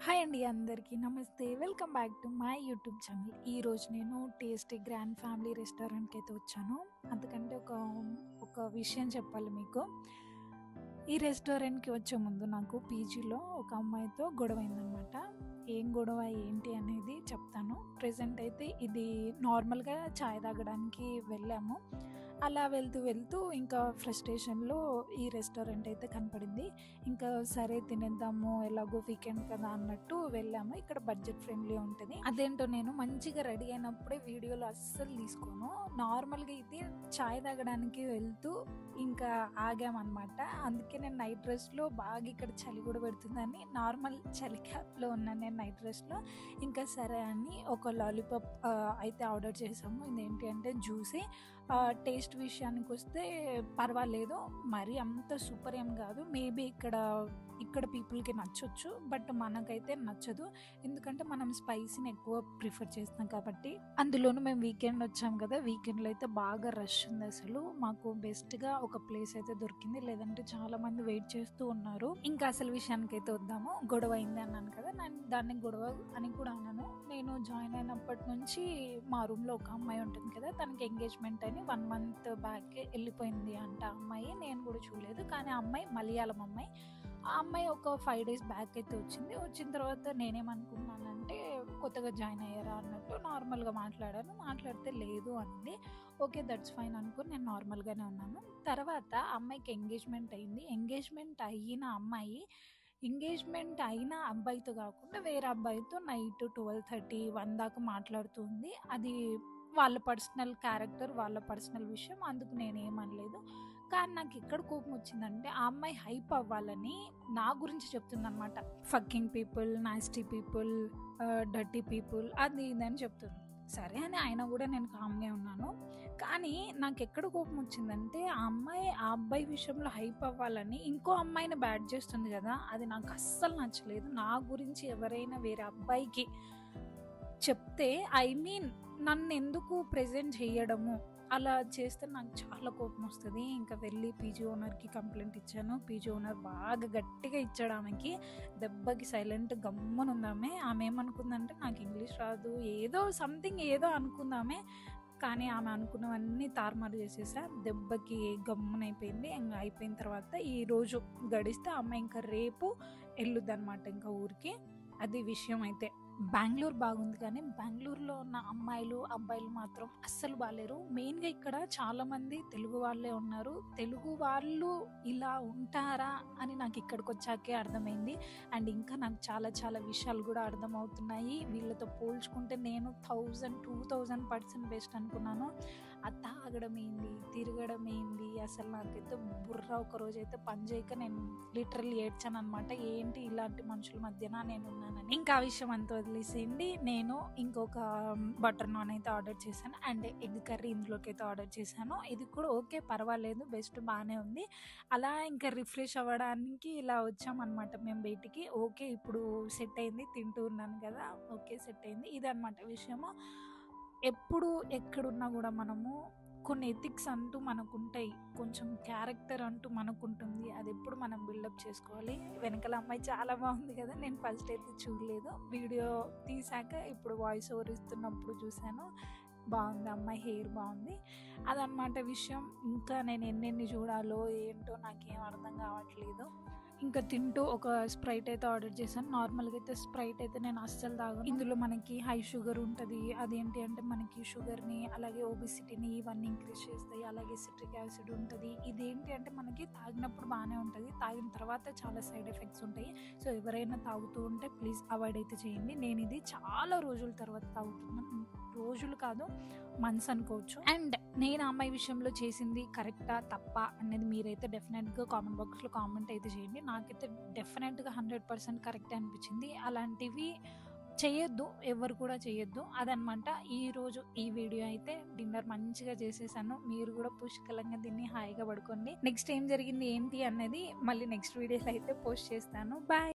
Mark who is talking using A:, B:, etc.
A: Hi అండి అందరికీ నమస్తే. Welcome back to my YouTube channel. ఈరోజు నేను టేస్టీ గ్రాండ్ ఫ్యామిలీ రెస్టారెంట్కి అయితే వచ్చాను. అందుకంటే ఒక విషయం చెప్పాలి మీకు. ఈ రెస్టారెంట్కి వచ్చే ముందు నాకు పీజీలో ఒక అమ్మాయితో గొడవ అయిందనమాట. ఏం గొడవ ఏంటి అనేది చెప్తాను. ప్రెజెంట్ అయితే ఇది నార్మల్గా చాయ్ తాగడానికి వెళ్ళాము. అలా వెళ్తూ ఇంకా ఫ్రస్ట్రేషన్లో ఈ రెస్టారెంట్ అయితే కనపడింది. ఇంకా సరే తినేద్దాము, ఎలాగో వీకెండ్ కదా అన్నట్టు వెళ్ళాము. ఇక్కడ బడ్జెట్ ఫ్రెండ్లీ ఉంటుంది. అదేంటో నేను మంచిగా రెడీ అయినప్పుడే వీడియోలు అస్సలు తీసుకోను. నార్మల్గా ఇది చాయ్ తాగడానికి వెళ్తూ ఇంకా ఆగామన్నమాట. అందుకే నేను నైట్ డ్రెస్లో బాగా ఇక్కడ చలి కూడా పెడుతుందని నార్మల్ చలి క్యాప్లో ఉన్నాను నేను నైట్ డ్రెస్లో. ఇంకా సరే అని ఒక లాలీపాప్ అయితే ఆర్డర్ చేసాము. ఇదేంటి అంటే జ్యూసీ. టేస్ట్ విషయానికి వస్తే పర్వాలేదు, మరి అంత సూపర్ ఏం కాదు. మేబీ ఇక్కడ పీపుల్కి నచ్చొచ్చు, బట్ మనకైతే నచ్చదు. ఎందుకంటే మనం స్పైసీని ఎక్కువ ప్రిఫర్ చేస్తాం కాబట్టి. అందులోనూ మేము వీకెండ్ వచ్చాం కదా, వీకెండ్లో అయితే బాగా రష్ ఉంది. అసలు మాకు బెస్ట్గా ఒక ప్లేస్ అయితే దొరికింది, లేదంటే చాలా మంది వెయిట్ చేస్తూ ఉన్నారు. ఇంకా అసలు విషయానికి అయితే వద్దాము. గొడవ అయింది అన్నాను కదా, నేను దాన్ని గొడవ అని కూడా అన్నాను. నేను జాయిన్ అయినప్పటి నుంచి మా రూమ్లో ఒక అమ్మాయి ఉంటుంది కదా, తనకి ఎంగేజ్మెంట్ అని 1 month బ్యాక్ వెళ్ళిపోయింది అంట అమ్మాయి. నేను కూడా చూడలేదు, కానీ ఆ అమ్మాయి మలయాళం అమ్మాయి. ఆ అమ్మాయి ఒక 5 days బ్యాక్ అయితే వచ్చింది. వచ్చిన తర్వాత నేనేమనుకున్నానంటే కొత్తగా జాయిన్ అయ్యారా అన్నట్టు నార్మల్గా మాట్లాడితే లేదు అంది. ఓకే, దట్స్ ఫైన్ అనుకుని నేను నార్మల్గానే ఉన్నాను. తర్వాత అమ్మాయికి ఎంగేజ్మెంట్ అయింది. ఎంగేజ్మెంట్ అయిన అబ్బాయితో కాకుండా వేరే అబ్బాయితో నైట్ 12:30, 1 దాకా మాట్లాడుతుంది. అది వాళ్ళ పర్సనల్ క్యారెక్టర్, వాళ్ళ పర్సనల్ విషయం. అందుకు నేనేమనలేదు. కానీ నాకు ఎక్కడ కోపం వచ్చిందంటే, ఆ అమ్మాయి హైప్ అవ్వాలని నా గురించి చెప్తుందనమాట. Fucking people, nasty people, dirty people, అది ఇదని చెప్తుంది. సరే అని ఆయన కూడా నేను కామ్గా ఉన్నాను. కానీ నాకు ఎక్కడ కోపం వచ్చిందంటే, ఆ అబ్బాయి విషయంలో హైప్ అవ్వాలని ఇంకో అమ్మాయిని బ్యాడ్ చేస్తుంది కదా, అది నాకు అస్సలు నచ్చలేదు. నా గురించి ఎవరైనా వేరే అబ్బాయికి చెప్తే, నన్ను ఎందుకు ప్రెజెంట్ చేయడము, అలా చేస్తే నాకు చాలా కోపం వస్తుంది. ఇంకా వెళ్ళి పీజీ ఓనర్కి కంప్లైంట్ ఇచ్చాను. పీజీ ఓనర్ బాగా గట్టిగా ఇచ్చాడు ఆమెకి. దెబ్బకి సైలెంట్ గమ్మున ఉందామే. ఆమె ఏమనుకుందంటే నాకు ఇంగ్లీష్ రాదు, ఏదో అనుకుందామే. కానీ ఆమె అనుకున్నవన్నీ తారుమారు చేసేసా. దెబ్బకి గమ్మునైపోయింది. ఇంకా అయిపోయిన తర్వాత ఈరోజు గడిస్తే అమ్మాయి ఇంకా రేపు వెళ్ళొద్దు అనమాట ఇంకా ఊరికి. అది విషయం. అయితే బెంగళూరు బాగుంది, కానీ బెంగళూరులో ఉన్న అబ్బాయిలు మాత్రం అస్సలు బాగాలేరు. మెయిన్గా ఇక్కడ చాలామంది తెలుగు వాళ్ళే ఉన్నారు. తెలుగు వాళ్ళు ఇలా ఉంటారా అని నాకు ఇక్కడికి వచ్చాకే అర్థమైంది. అండ్ ఇంకా నాకు చాలా చాలా విషయాలు కూడా అర్థమవుతున్నాయి. వీళ్ళతో పోల్చుకుంటే నేను 1000-2000% బెస్ట్ అనుకున్నాను. అది తాగడం ఏంది, తిరగడం ఏంది, అసలు నాకైతే బుర్ర ఒకరోజైతే పని చేయక నేను లిటరల్లీ ఏడ్చాను అనమాట. ఏంటి ఇలాంటి మనుషుల మధ్యన నేను ఉన్నానని. ఇంకా ఆ విషయం అంతా వదిలేసేయండి. నేను ఇంకొక బటర్ నాన్ అయితే ఆర్డర్ చేశాను, అండ్ ఎగ్ కర్రీ ఇందులోకి అయితే ఆర్డర్ చేశాను. ఇది కూడా ఓకే, పర్వాలేదు, బెస్ట్, బాగానే ఉంది. అలా ఇంకా రిఫ్రెష్ అవ్వడానికి ఇలా వచ్చామన్నమాట మేము బయటికి. ఓకే, ఇప్పుడు సెట్ అయింది, తింటూ ఉన్నాను కదా, ఓకే సెట్ అయింది. ఇదన్నమాట విషయము. ఎప్పుడు ఎక్కడున్నా కూడా మనము కొన్ని ఎథిక్స్ అంటూ మనకుంటాయి, కొంచెం క్యారెక్టర్ అంటూ మనకుంటుంది. అది ఎప్పుడు మనం బిల్డప్ చేసుకోవాలి. వెనకాల అమ్మాయి చాలా బాగుంది కదా, నేను ఫస్ట్ అయితే చూడలేదు. వీడియో తీసాక ఇప్పుడు వాయిస్ ఓవర్ ఇస్తున్నప్పుడు చూశాను. బాగుంది, అమ్మాయి హెయిర్ బాగుంది. అదనమాట విషయం. ఇంకా నేను ఎన్నెన్ని చూడాలో ఏంటో నాకేం అర్థం కావట్లేదు. ఇంకా తింటూ ఒక స్ప్రైట్ అయితే ఆర్డర్ చేశాను. నార్మల్గా అయితే స్ప్రైట్ అయితే నేను అస్సలు తాగను. ఇందులో మనకి హై షుగర్ ఉంటుంది. అదేంటి అంటే మనకి షుగర్ని అలాగే ఒబిసిటీని ఇవన్నీ ఇంక్రీజ్ చేస్తాయి. అలాగే సిట్రిక్ యాసిడ్ ఉంటుంది. ఇదేంటి అంటే మనకి తాగినప్పుడు బాగానే ఉంటుంది, తాగిన తర్వాత చాలా సైడ్ ఎఫెక్ట్స్ ఉంటాయి. సో ఎవరైనా తాగుతూ ఉంటే ప్లీజ్ అవాయిడ్ అయితే చేయండి. నేను ఇది చాలా రోజుల తర్వాత తాగుతున్నాను. రోజులు కాదు, మంత్స్ అనుకోవచ్చు. అండ్ నేను ఆ అమ్మాయి విషయంలో చేసింది కరెక్టా తప్పా అనేది మీరైతే డెఫినెట్గా కామెంట్ బాక్స్లో కామెంట్ అయితే చేయండి. నాకైతే డెఫినెట్గా 100% కరెక్ట్ అనిపించింది. అలాంటివి చేయొద్దు, ఎవరు కూడా చేయొద్దు. అదనమాట ఈరోజు ఈ వీడియో. అయితే డిన్నర్ మంచిగా చేసేసాను. మీరు కూడా పుష్కలంగా దీన్ని హాయిగా పడుకోండి. నెక్స్ట్ ఏం జరిగింది ఏంటి అనేది మళ్ళీ నెక్స్ట్ వీడియోలో అయితే పోస్ట్ చేస్తాను. బాయ్.